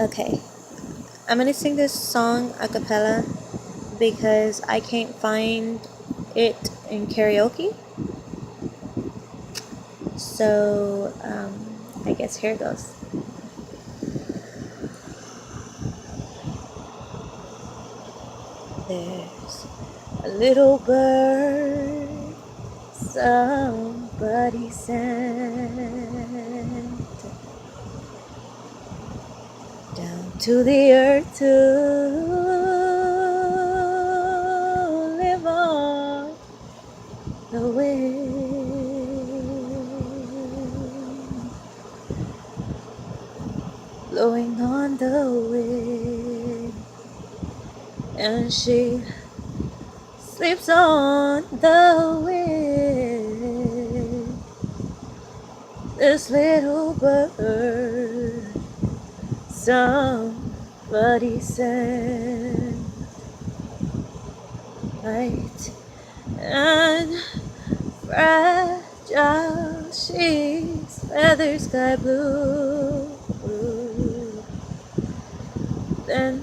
Okay, I'm gonna sing this song a cappella because I can't find it in karaoke. So, I guess here it goes. There's a little bird somebody sent down to the earth to live on the wind, blowing on the wind, and she sleeps on the wind. This little bird somebody sent, light and fragile, she's feathers sky blue, then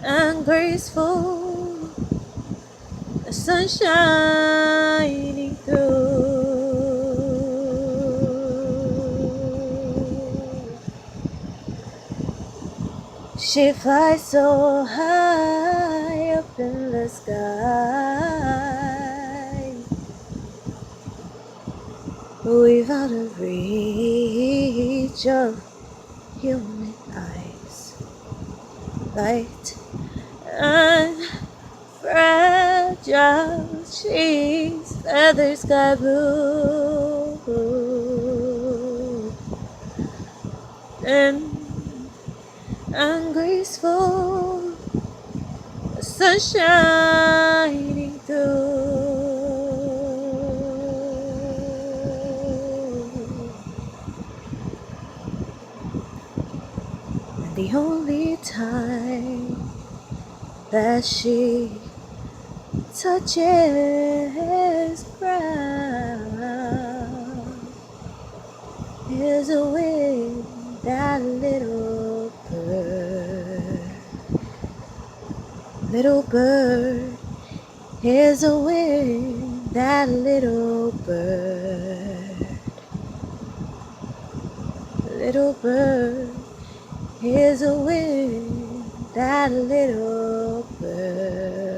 and graceful, the sun shining through. She flies so high up in the sky, without a reach of human eyes, light and fragile, she's feathers sky blue, and graceful, the sun shining through. And the only time that she touches ground is with that little bird. Little bird is with that little bird. Little bird is with that little bird.